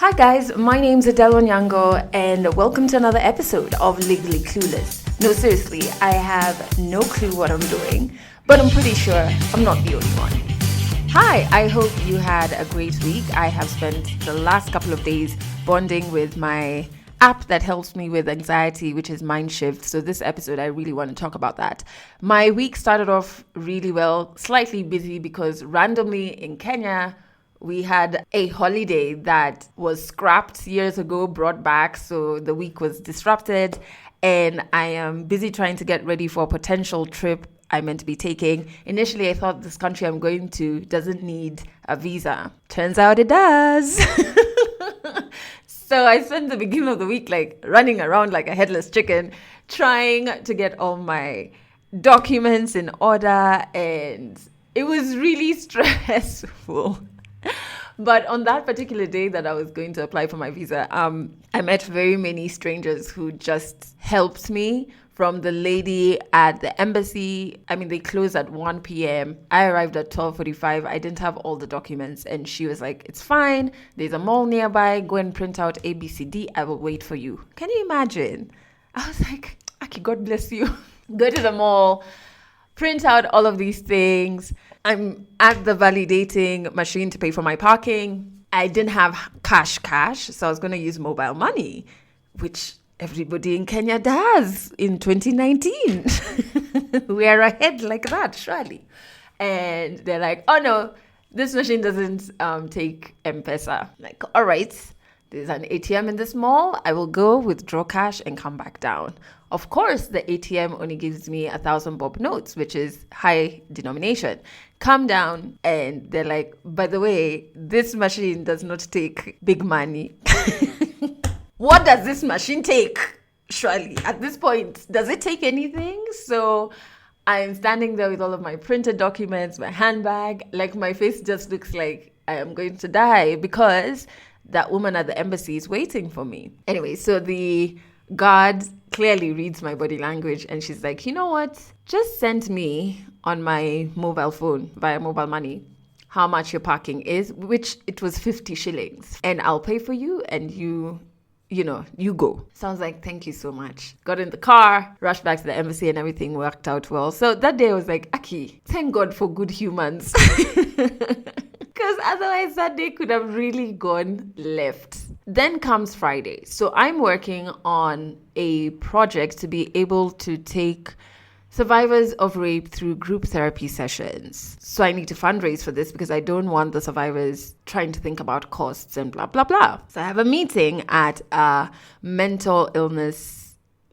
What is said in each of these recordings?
Hi guys, my name's Adele Onyango and welcome to another episode of Legally Clueless. No, seriously, I have no clue what I'm doing, but I'm pretty sure I'm not the only one. Hi, I hope you had a great week. I have spent the last couple of days bonding with my app that helps me with anxiety, which is Mindshift. So this episode, I really want to talk about that. My week started off really well, slightly busy because randomly in Kenya, we had a holiday that was scrapped years ago, brought back, so the week was disrupted, and I am busy trying to get ready for a potential trip I meant to be taking. Initially, I thought this country I'm going to doesn't need a visa. Turns out it does. So I spent the beginning of the week running around like a headless chicken, trying to get all my documents in order, and it was really stressful. But on that particular day that I was going to apply for my visa, I met very many strangers who just helped me. From the lady at the embassy, they closed at 1 p.m. I arrived at 12:45. I didn't have all the documents. And she was like, it's fine. There's a mall nearby. Go and print out ABCD. I will wait for you. Can you imagine? I was like, Aki, God bless you. Go to the mall, print out all of these things. I'm at the validating machine to pay for my parking. I didn't have cash, so I was going to use mobile money, which everybody in Kenya does in 2019. We are ahead like that, surely. And they're like, oh no, this machine doesn't take M-Pesa. Like, all right, there's an ATM in this mall. I will go withdraw cash and come back down. Of course, the ATM only gives me 1,000 bob notes, which is high denomination. Come down and they're like, by the way, this machine does not take big money. What does this machine take? Surely, at this point, does it take anything? So I'm standing there with all of my printed documents, my handbag, like my face just looks like I am going to die because that woman at the embassy is waiting for me. Anyway, so the guard clearly reads my body language and she's like, you know what? Just send me on my mobile phone via mobile money how much your parking is, which it was 50 shillings. And I'll pay for you and you go. Sounds like, thank you so much. Got in the car, rushed back to the embassy and everything worked out well. So that day I was like, Aki, thank God for good humans. Because otherwise that day could have really gone left. Then comes Friday. So I'm working on a project to be able to take survivors of rape through group therapy sessions. So I need to fundraise for this because I don't want the survivors trying to think about costs and blah, blah, blah. So I have a meeting at a mental illness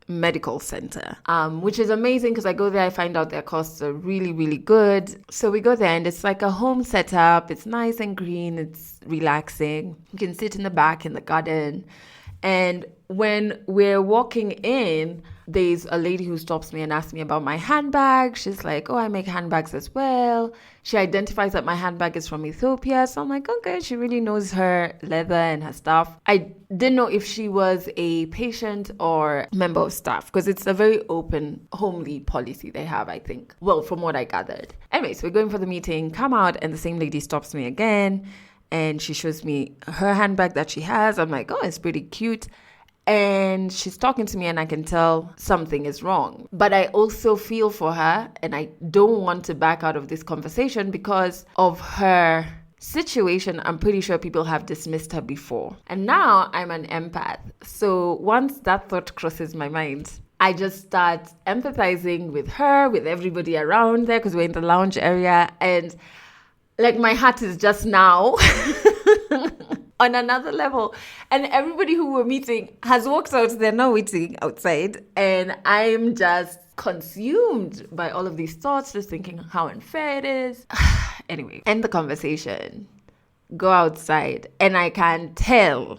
medical center, which is amazing because I go there, I find out their costs are really, really good. So we go there and it's like a home setup. It's nice and green. It's relaxing. You can sit in the back in the garden. And when we're walking in, there's a lady who stops me and asks me about my handbag. She's like, oh, I make handbags as well. She identifies that my handbag is from Ethiopia. So I'm like, okay, she really knows her leather and her stuff. I didn't know if she was a patient or member of staff because it's a very open, homely policy they have, I think. Well, from what I gathered. Anyway, so we're going for the meeting, come out, and the same lady stops me again. And she shows me her handbag that she has. I'm like, oh, it's pretty cute. And she's talking to me and I can tell something is wrong. But I also feel for her and I don't want to back out of this conversation because of her situation. I'm pretty sure people have dismissed her before. And now I'm an empath. So once that thought crosses my mind, I just start empathizing with her, with everybody around there because we're in the lounge area. And like my heart is just now on another level. And everybody who we're meeting has walked out. They're now waiting outside. And I'm just consumed by all of these thoughts, just thinking how unfair it is. Anyway, end the conversation. Go outside. And I can tell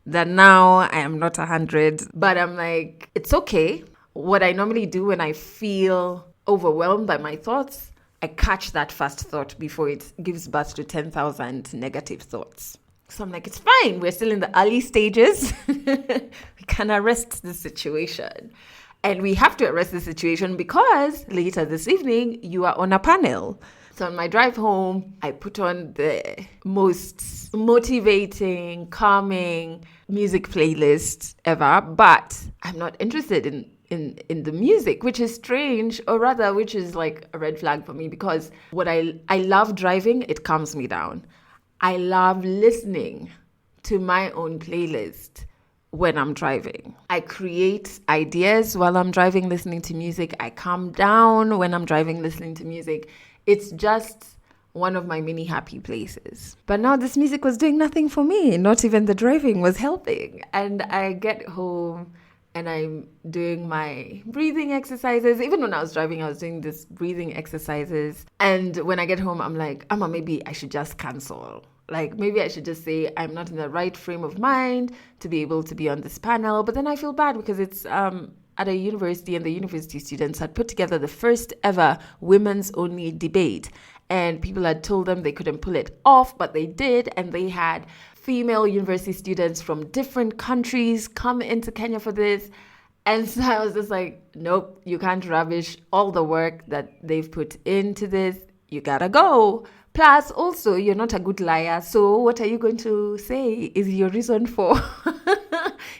that now I am not 100. But I'm like, it's okay. What I normally do when I feel overwhelmed by my thoughts, I catch that first thought before it gives birth to 10,000 negative thoughts. So I'm like, it's fine. We're still in the early stages. We can arrest the situation. And we have to arrest the situation because later this evening, you are on a panel. So on my drive home, I put on the most motivating, calming music playlist ever, but I'm not interested in the music, which is strange, or rather, which is like a red flag for me, because what I love driving, it calms me down. I love listening to my own playlist when I'm driving. I create ideas while I'm driving, listening to music. I calm down when I'm driving, listening to music. It's just one of my many happy places. But now this music was doing nothing for me. Not even the driving was helping. And I get home and I'm doing my breathing exercises. Even when I was driving, I was doing this breathing exercises. And when I get home, I'm like, Amma, maybe I should just cancel. Like, maybe I should just say I'm not in the right frame of mind to be able to be on this panel. But then I feel bad because it's at a university, and the university students had put together the first ever women's only debate. And people had told them they couldn't pull it off, but they did. And they had female university students from different countries come into Kenya for this. And so I was just like, nope, you can't rubbish all the work that they've put into this. You gotta go. Plus, also, you're not a good liar. So what are you going to say is your reason for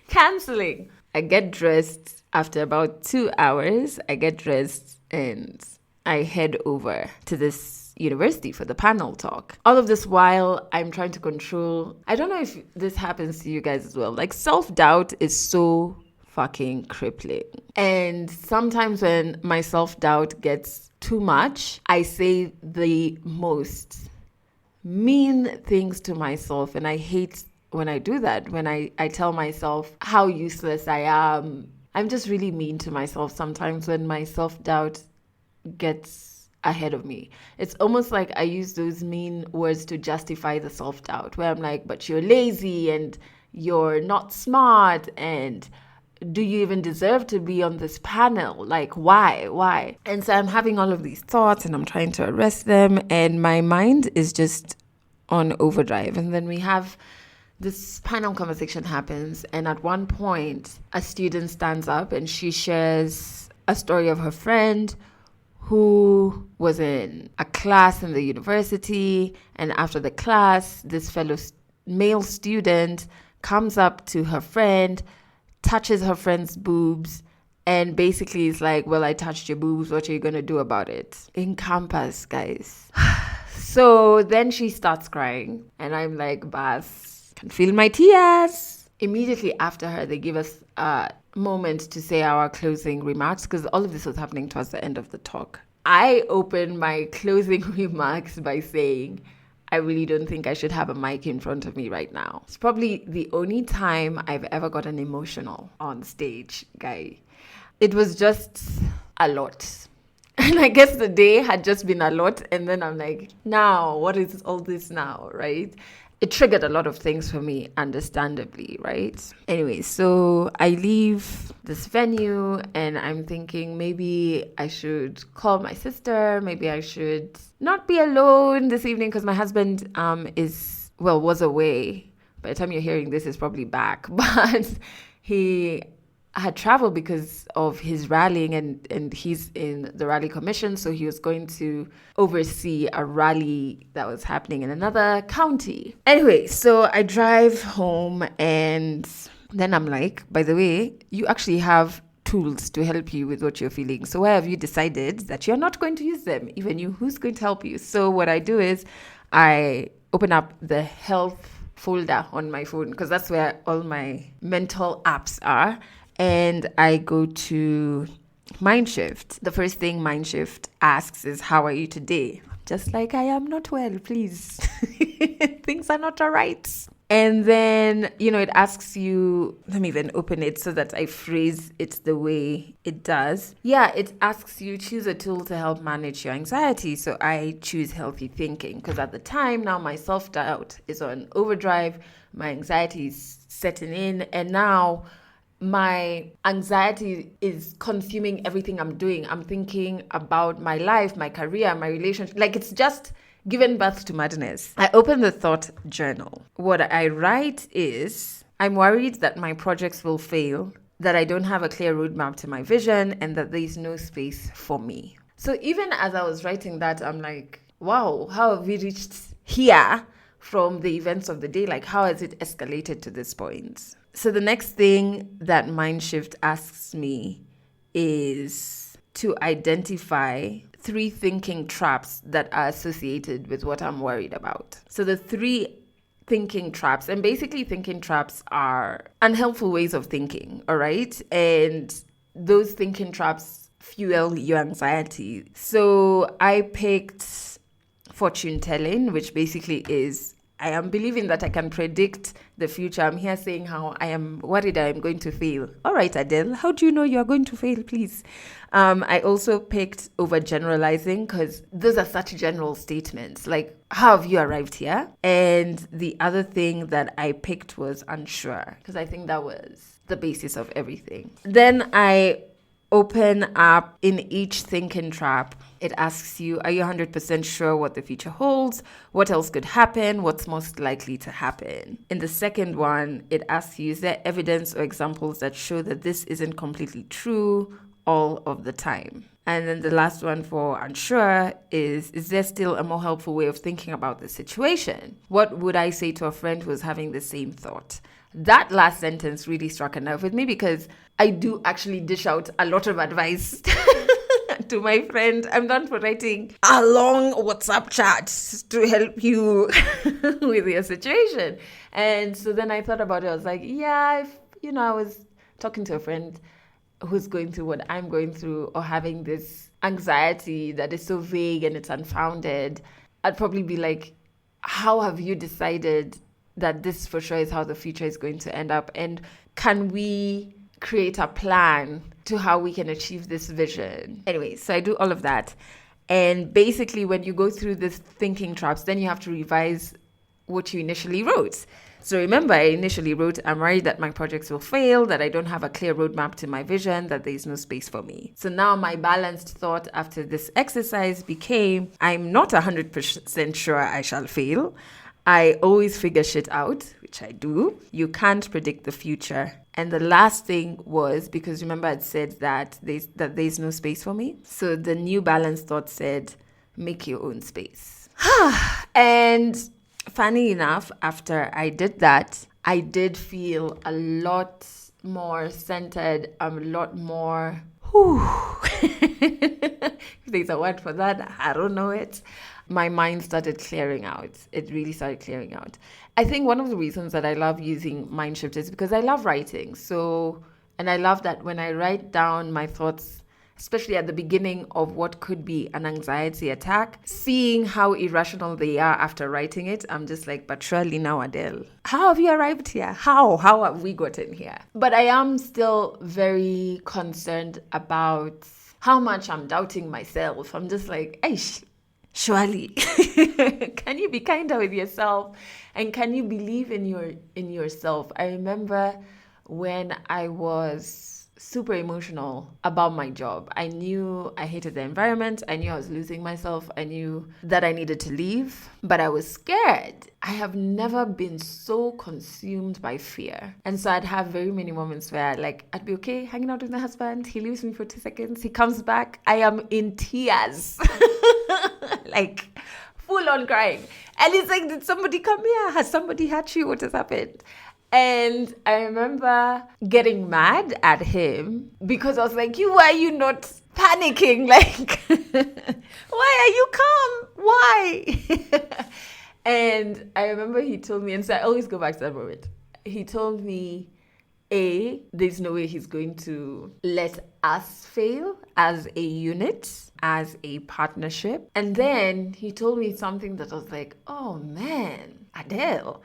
canceling? I get dressed after about 2 hours. I get dressed and I head over to this university for the panel talk. All of this while I'm trying to control. I don't know if this happens to you guys as well. Like, self-doubt is so fucking crippling. And sometimes when my self-doubt gets too much, I say the most mean things to myself. And I hate when I do that, when I tell myself how useless I am. I'm just really mean to myself sometimes when my self-doubt gets ahead of me. It's almost like I use those mean words to justify the self-doubt, where I'm like, but you're lazy and you're not smart, and do you even deserve to be on this panel? Like, why? And so I'm having all of these thoughts and I'm trying to arrest them, and my mind is just on overdrive. And then we have this panel conversation happens, and at one point a student stands up and she shares a story of her friend who was in a class in the university, and after the class, this fellow male student comes up to her friend, touches her friend's boobs, and basically is like, well, I touched your boobs, what are you going to do about it? In campus, guys. So then she starts crying, and I'm like, Bas, can feel my tears. Immediately after her, they give us a moment to say our closing remarks, because all of this was happening towards the end of the talk. I opened my closing remarks by saying, I really don't think I should have a mic in front of me right now. It's probably the only time I've ever gotten emotional on stage, guy. It was just a lot. And I guess the day had just been a lot. And then I'm like, now, what is all this now, right? It triggered a lot of things for me, understandably, right? Anyway, so I leave this venue and I'm thinking maybe I should call my sister. Maybe I should not be alone this evening because my husband was away. By the time you're hearing this, he's probably back. But he had traveled because of his rallying, and he's in the rally commission, so he was going to oversee a rally that was happening in another county. Anyway, so I drive home, and then I'm like, by the way, you actually have tools to help you with what you're feeling. So why have you decided that you're not going to use them? Even you, who's going to help you? So what I do is I open up the health folder on my phone, because that's where all my mental apps are. And I go to Mindshift. The first thing Mindshift asks is, how are you today? Just like, I am not well, please. Things are not all right. And then, it asks you, let me then open it so that I phrase it the way it does. Yeah, it asks you, choose a tool to help manage your anxiety. So I choose healthy thinking, because at the time now my self-doubt is on overdrive. My anxiety is setting in, and now my anxiety is consuming everything I'm doing. I'm thinking about my life, my career, my relationship. Like, it's just given birth to madness. I open the thought journal. What I write is, I'm worried that my projects will fail, that I don't have a clear roadmap to my vision, and that there's no space for me. So even as I was writing that, I'm like, wow, how have we reached here from the events of the day? Like, how has it escalated to this point? So the next thing that Mindshift asks me is to identify 3 thinking traps that are associated with what I'm worried about. So the 3 thinking traps, and basically thinking traps are unhelpful ways of thinking, all right? And those thinking traps fuel your anxiety. So I picked fortune telling, which basically is I am believing that I can predict the future. I'm here saying how I am worried I'm going to fail. All right, Adele, how do you know you're going to fail, please? I also picked overgeneralizing because those are such general statements. Like, how have you arrived here? And the other thing that I picked was unsure because I think that was the basis of everything. Then I open up in each thinking trap. It asks you, are you 100% sure what the future holds? What else could happen? What's most likely to happen? In the second one, it asks you, is there evidence or examples that show that this isn't completely true all of the time? And then the last one for unsure is there still a more helpful way of thinking about the situation? What would I say to a friend who was having the same thought? That last sentence really struck a nerve with me because I do actually dish out a lot of advice to my friend. I'm known for writing a long WhatsApp chat to help you with your situation. And so then I thought about it. I was like, yeah, if, I was talking to a friend who's going through what I'm going through or having this anxiety that is so vague and it's unfounded, I'd probably be like, how have you decided that this for sure is how the future is going to end up? And can we create a plan to how we can achieve this vision? Anyway, so I do all of that. And basically, when you go through this thinking traps, then you have to revise what you initially wrote. So remember, I initially wrote, I'm worried that my projects will fail, that I don't have a clear roadmap to my vision, that there's no space for me. So now my balanced thought after this exercise became, I'm not 100% sure I shall fail. I always figure shit out, which I do. You can't predict the future. And the last thing was, because remember I'd said that there's no space for me. So the new balanced thought said, make your own space. And funny enough, after I did that, I did feel a lot more centered, a lot more, if there's a word for that, I don't know it. My mind started clearing out. It really started clearing out. I think one of the reasons that I love using Mindshift is because I love writing. And I love that when I write down my thoughts, especially at the beginning of what could be an anxiety attack, seeing how irrational they are after writing it, I'm just like, but surely now, Adele, how have you arrived here? How have we gotten here? But I am still very concerned about how much I'm doubting myself. I'm just like, eish, surely, can you be kinder with yourself? And can you believe in yourself? I remember when I was super emotional about my job. I knew I hated the environment. I knew I was losing myself. I knew that I needed to leave, but I was scared. I have never been so consumed by fear. And so I'd have very many moments where I'd be okay hanging out with my husband. He leaves me for 2 seconds. He comes back. I am in tears. Full on crying. And it's like, did somebody come here? Has somebody hurt you? What has happened? And I remember getting mad at him because I was like, why are you not panicking? Why are you calm? Why? And I remember he told me, and so I always go back to that moment. He told me, there's no way he's going to let us fail as a unit, as a partnership. And then he told me something that I was like, oh man, Adele.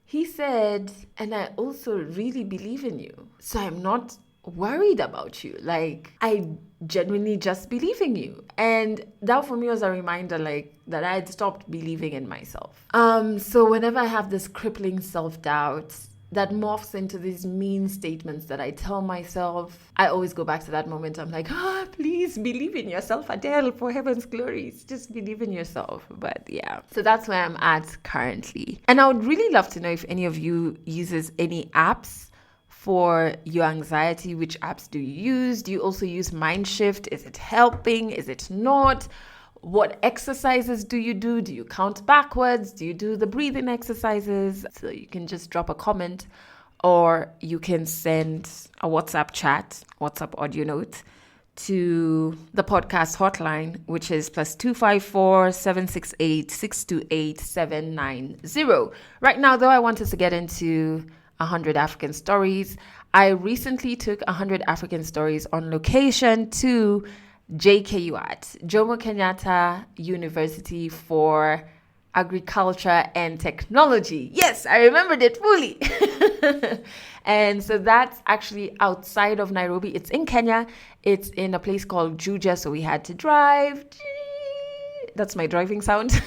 He said, and I also really believe in you. So I'm not worried about you. I genuinely just believe in you. And that for me was a reminder that I had stopped believing in myself. So whenever I have this crippling self-doubt that morphs into these mean statements that I tell myself, I always go back to that moment. I'm like, please believe in yourself, Adele, for heaven's glories. Just believe in yourself. But yeah, so that's where I'm at currently. And I would really love to know if any of you uses any apps for your anxiety. Which apps do you use? Do you also use Mindshift? Is it helping? Is it not? What exercises do you do? Do you count backwards? Do you do the breathing exercises? So you can just drop a comment, or you can send a WhatsApp chat, WhatsApp audio note to the podcast hotline, which is +254 768 628 790. Right now, though, I want us to get into 100 African stories. I recently took 100 African stories on location to JKUAT, Jomo Kenyatta University for Agriculture and Technology. Yes, I remembered it fully. And so that's actually outside of Nairobi. It's in Kenya. It's in a place called Juja. So we had to drive. That's my driving sound.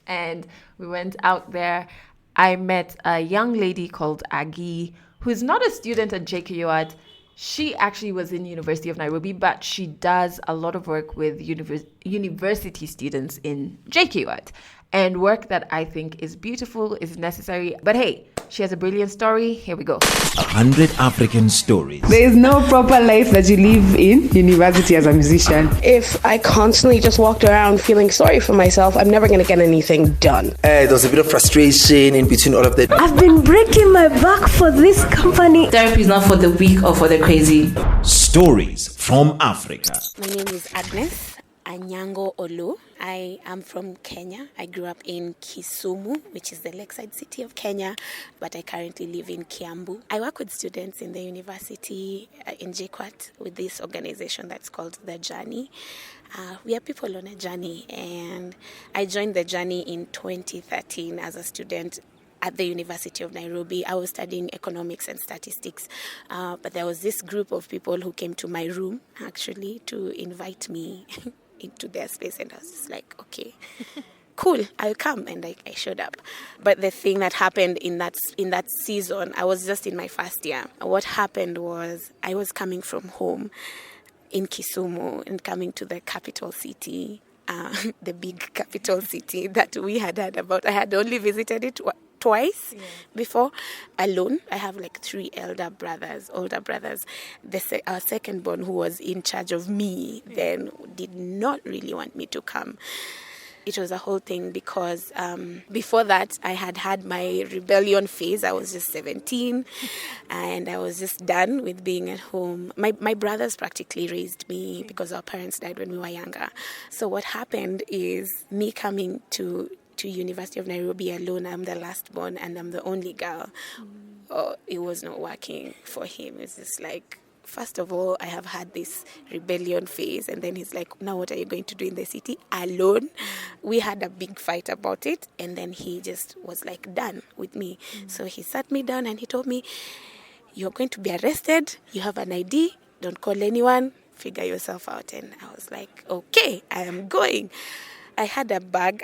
And we went out there. I met a young lady called Aggie, who's not a student at JKUAT. She actually was in University of Nairobi, but she does a lot of work with university students in JKUAT, and work that I think is beautiful, is necessary. But hey, she has a brilliant story. Here we go. 100 African stories. There is no proper life that you live in university as a musician. If I constantly just walked around feeling sorry for myself, I'm never going to get anything done. There was a bit of frustration in between all of that. I've been breaking my back for this company. Therapy is not for the weak or for the crazy. Stories from Africa. My name is Agnes Anyango Olu. I am from Kenya. I grew up in Kisumu, which is the lakeside city of Kenya, but I currently live in Kiambu. I work with students in the university in JKUAT with this organization that's called The Journey. We are people on a journey, and I joined The Journey in 2013 as a student at the University of Nairobi. I was studying economics and statistics, but there was this group of people who came to my room, actually, to invite me into their space, and I was just like, okay, cool, I'll come. And I showed up. But the thing that happened in that season, I was just in my first year. What happened was I was coming from home in Kisumu and coming to the capital city, the big capital city that we had heard about. I had only visited it twice before, alone. I have like 3 older brothers. Our second born, who was in charge of me then, did not really want me to come. It was a whole thing because before that, I had my rebellion phase. I was just 17 and I was just done with being at home. My brothers practically raised me because our parents died when we were younger. So what happened is me coming to University of Nairobi alone. I'm the last born and I'm the only girl. Oh, it was not working for him. It's just like, first of all, I have had this rebellion phase, and then he's like, now what are you going to do in the city alone? We had a big fight about it, and then he just was like done with me. So he sat me down and he told me, you're going to be arrested, you have an ID, don't call anyone, figure yourself out. And I was like, okay, I am going. I had a bag,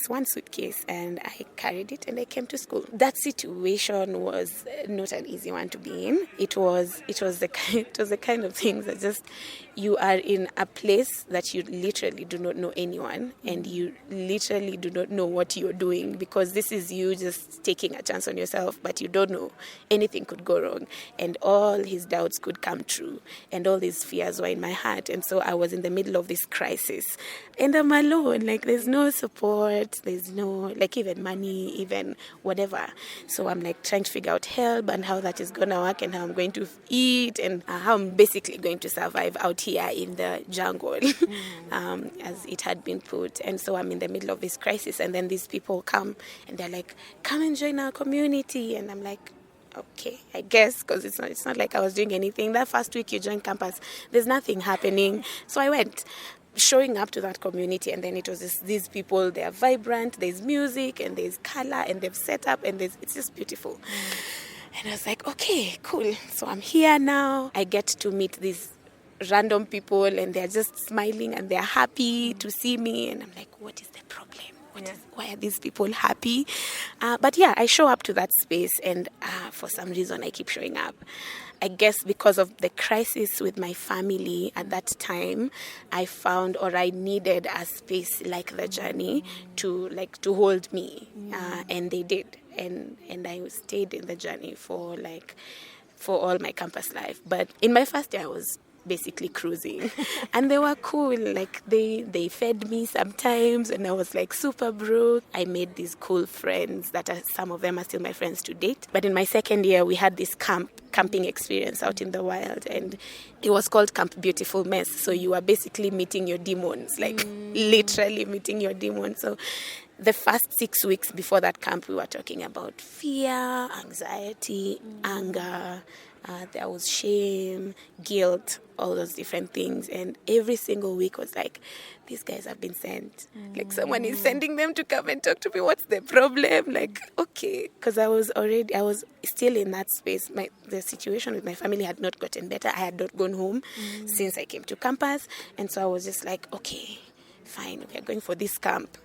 one suitcase, and I carried it and I came to school. That situation was not an easy one to be in. It was the kind of thing that just, you are in a place that you literally do not know anyone, and you literally do not know what you're doing, because this is you just taking a chance on yourself, but you don't know. Anything could go wrong, and all his doubts could come true, and all these fears were in my heart. And so I was in the middle of this crisis, and I'm alone. Like, there's no support, there's no, like, even money, even whatever. So I'm like trying to figure out help and how that is going to work, and how I'm going to eat, and how I'm basically going to survive out here in the jungle, as it had been put. And so I'm in the middle of this crisis, and then these people come and they're like, come and join our community. And I'm like, okay, I guess, because it's not like I was doing anything. That first week you join campus, there's nothing happening. So I went, showing up to that community, and then it was these people, they are vibrant, there's music and there's color, and they've set up, and it's just beautiful. And I was like, okay, cool. So I'm here now. I get to meet these random people, and they're just smiling and they're happy to see me. And I'm like, what is the problem? Why are these people happy? But yeah, I show up to that space, and for some reason I keep showing up. I guess because of the crisis with my family at that time, I found, or I needed a space like The Journey to hold me, and they did, and I stayed in The Journey for all my campus life. But in my first year, I was basically cruising. And they were cool. Like they fed me sometimes and I was like super broke. I made these cool friends that some of them are still my friends to date. But in my second year, we had this camping experience out in the wild, and it was called Camp Beautiful Mess. So you are basically meeting your demons, like literally meeting your demons. So the first 6 weeks before that camp, we were talking about fear, anxiety, anger. There was shame, guilt, all those different things. And every single week was like, these guys have been sent. Like, someone is sending them to come and talk to me. What's the problem? Like, okay. Because I was still in that space. The situation with my family had not gotten better. I had not gone home since I came to campus. And so I was just like, okay, fine, we are going for this camp.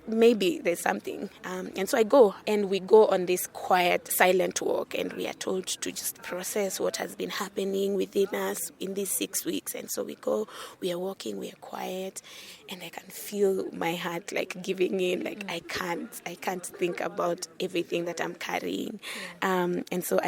Maybe there's something. And so I go, and we go on this quiet, silent walk, and we are told to just process what has been happening within us in these 6 weeks. And so we go, we are walking, we are quiet, and I can feel my heart like giving in, like I can't think about everything that I'm carrying. And so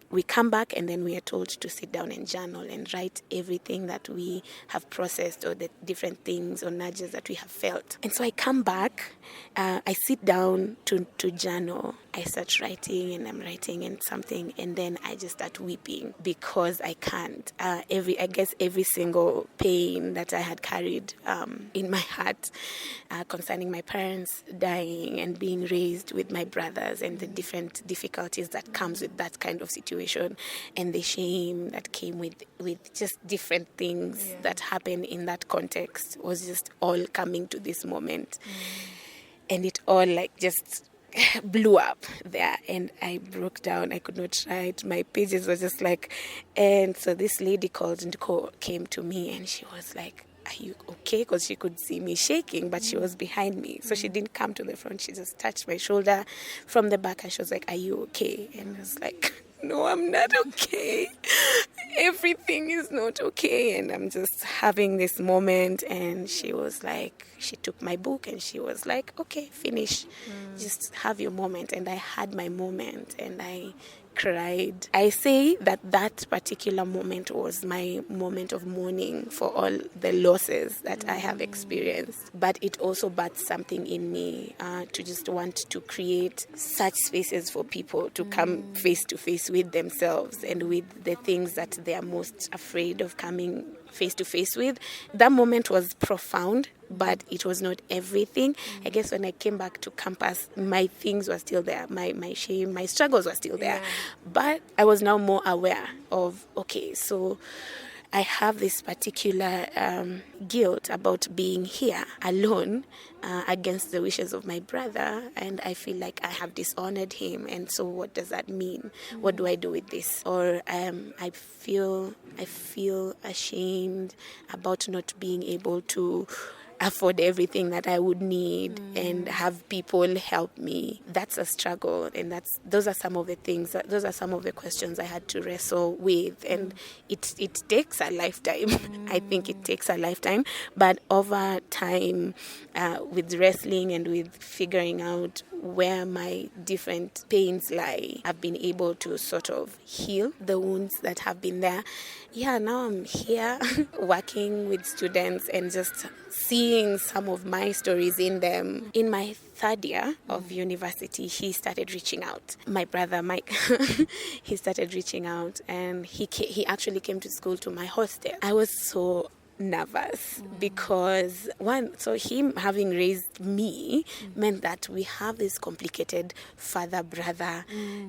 we come back, and then we are told to sit down and journal and write everything that we have processed, or the different things or nudges that we have felt. And so I come back, I sit down to journal. I start writing, and I'm writing and something, and then I just start weeping because I can't. Every single pain that I had carried in my heart concerning my parents dying and being raised with my brothers, and the different difficulties that comes with that kind of situation, and the shame that came with just different things that happened in that context, was just all coming to this moment. And it all like just blew up there, and I broke down. I could not write. My pages were just like, and so this lady called Nicole came to me, and she was like, are you okay? Because she could see me shaking, but she was behind me. So she didn't come to the front. She just touched my shoulder from the back, and she was like, are you okay? And I was like, no, I'm not okay. Everything is not okay. And I'm just having this moment. And she was like, she took my book and she was like, okay, finish. Just have your moment. And I had my moment, and I cried. I say that particular moment was my moment of mourning for all the losses that I have experienced. But it also birthed something in me to just want to create such spaces for people to come face to face with themselves and with the things that they are most afraid of coming face to face with. That moment was profound, but it was not everything. I guess when I came back to campus, my things were still there. My shame, my struggles were still there. But I was now more aware of, okay, so I have this particular guilt about being here alone against the wishes of my brother, and I feel like I have dishonored him. And so what does that mean? What do I do with this? Or I feel ashamed about not being able to afford everything that I would need and have people help me. That's a struggle, and those are some of the things, those are some of the questions I had to wrestle with, and it takes a lifetime. I think it takes a lifetime, but over time, with wrestling and with figuring out where my different pains lie, I've been able to sort of heal the wounds that have been there. Yeah, now I'm here working with students and just seeing some of my stories in them. In my third year of university, he started reaching out. My brother, Mike, he started reaching out, and he actually came to school to my hostel. I was so nervous because him having raised me meant that we have this complicated father-brother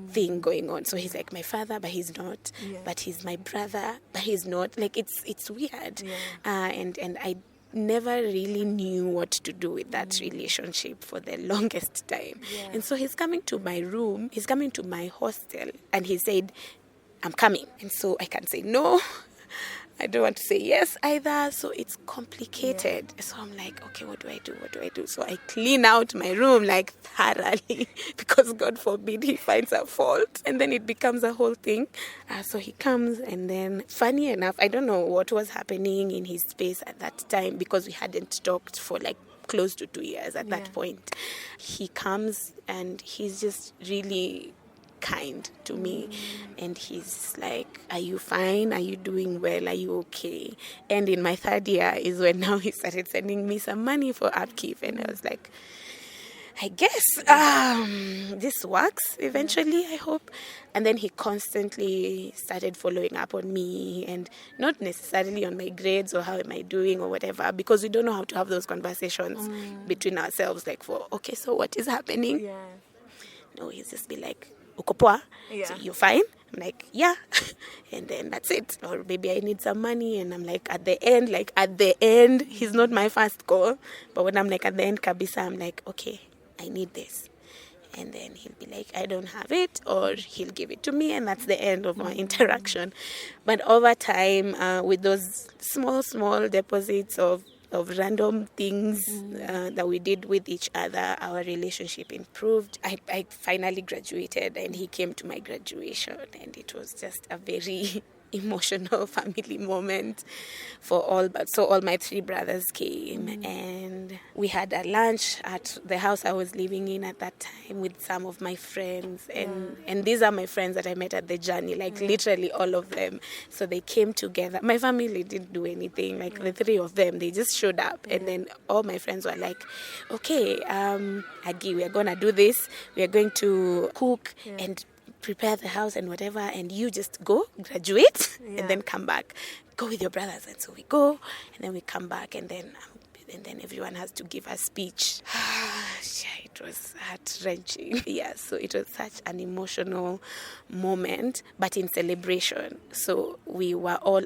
thing going on. So he's like my father, but he's not. But he's my brother, but he's not. Like it's weird. And I never really knew what to do with that relationship for the longest time. And so he's coming to my room, he's coming to my hostel, and he said, I'm coming. And so I can say no, I don't want to say yes either, so it's complicated. So I'm like, okay, what do I do? So I clean out my room like thoroughly because God forbid he finds a fault, and then it becomes a whole thing. So he comes, and then funny enough, I don't know what was happening in his space at that time because we hadn't talked for like close to 2 years at that point. He comes and he's just really kind to me, And he's like, are you fine? Are you doing well? Are you okay? And in my third year is when now he started sending me some money for upkeep. And I was like, I guess this works eventually, I hope. And then he constantly started following up on me, and not necessarily on my grades or how am I doing or whatever, because we don't know how to have those conversations between ourselves, like okay, so what is happening? Yeah. No, he'll just be like, uko poa? Yeah. So you're fine? I'm like, yeah. And then that's it. Or maybe I need some money, and I'm like, at the end, he's not my first call. But when I'm like at the end, kabisa, I'm like, okay, I need this. And then he'll be like, I don't have it, or he'll give it to me, and that's the end of my interaction. But over time, with those small deposits of random things that we did with each other, our relationship improved. I finally graduated, and he came to my graduation, and it was just a very emotional family moment for all. But so all my three brothers came, and we had a lunch at the house I was living in at that time with some of my friends, and these are my friends that I met at the journey, like literally all of them. So they came together. My family didn't do anything, like the three of them, they just showed up, and then all my friends were like, okay, Agi, we are gonna do this, we are going to cook and prepare the house and whatever, and you just go graduate and then come back, go with your brothers. And so we go, and then we come back, and then everyone has to give a speech. It was heart-wrenching. Yeah, so it was such an emotional moment, but in celebration. So we were all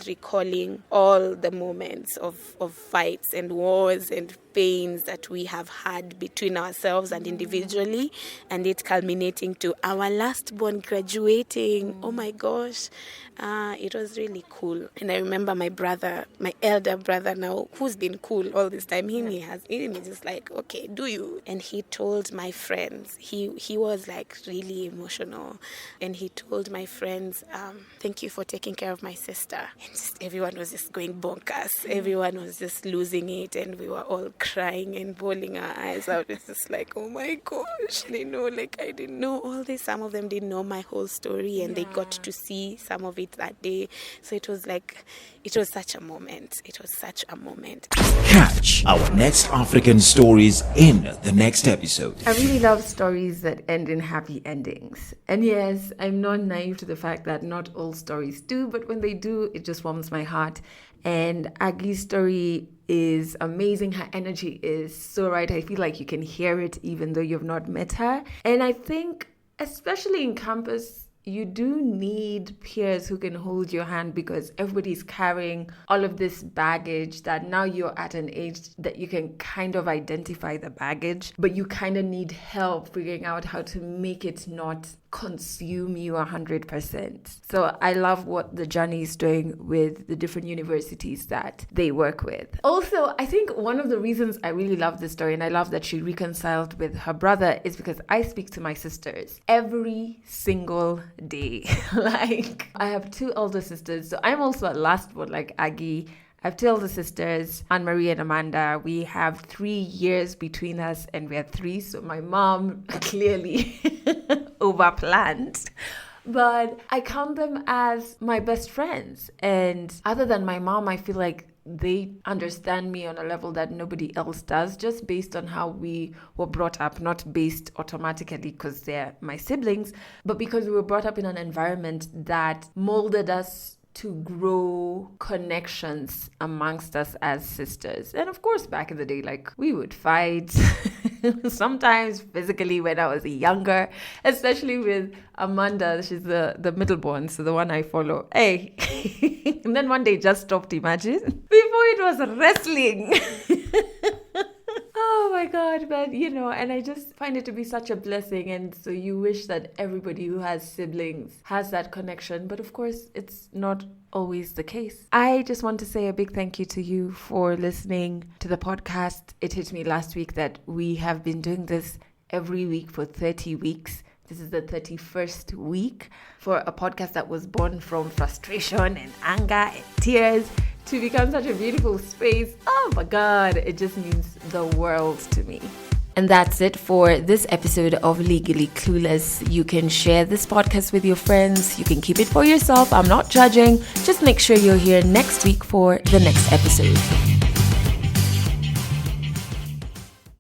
recalling all the moments of fights and wars and pains that we have had between ourselves and individually, and it culminating to our last born graduating. Oh my gosh, it was really cool. And I remember my elder brother now, who's been cool all this time, he just like, okay, do you? And he told my friends, he was like really emotional, and he told my friends, thank you for taking care of my sister. And just everyone was just going bonkers. Everyone was just losing it, and we were all crying and bawling our eyes out. It's just like, oh my gosh, I didn't know all this. Some of them didn't know my whole story, and they got to see some of it that day. So it was such a moment. It was such a moment. Catch our next African stories in the next episode. I really love stories that end in happy endings. And yes, I'm not naive to the fact that not all stories do, but when they do, it just warms my heart. And Agi's story is amazing. Her energy is so right. I feel like you can hear it even though you've not met her. And I think, especially in campus, you do need peers who can hold your hand, because everybody's carrying all of this baggage that now you're at an age that you can kind of identify the baggage, but you kind of need help figuring out how to make it not consume you 100%. So I love what the journey is doing with the different universities that they work with. Also, I think one of the reasons I really love this story, and I love that she reconciled with her brother, is because I speak to my sisters every single day. Like, I have two elder sisters, so I'm also a last one like Agi. I have two elder sisters, Anne-Marie and Amanda. We have 3 years between us, and we are three. So my mom clearly overplanned. But I count them as my best friends. And other than my mom, I feel like they understand me on a level that nobody else does, just based on how we were brought up, not based automatically because they're my siblings, but because we were brought up in an environment that molded us to grow connections amongst us as sisters. And of course, back in the day, like, we would fight sometimes physically when I was younger, especially with Amanda. She's the middle born, so the one I follow. Hey. And then one day just stopped, imagine. Before it was wrestling. Oh my God, but and I just find it to be such a blessing. And so you wish that everybody who has siblings has that connection. But of course, it's not always the case. I just want to say a big thank you to you for listening to the podcast. It hit me last week that we have been doing this every week for 30 weeks. This is the 31st week for a podcast that was born from frustration and anger and tears to become such a beautiful space. Oh my God, it just means the world to me. And that's it for this episode of Legally Clueless. You can share this podcast with your friends. You can keep it for yourself. I'm not judging. Just make sure you're here next week for the next episode.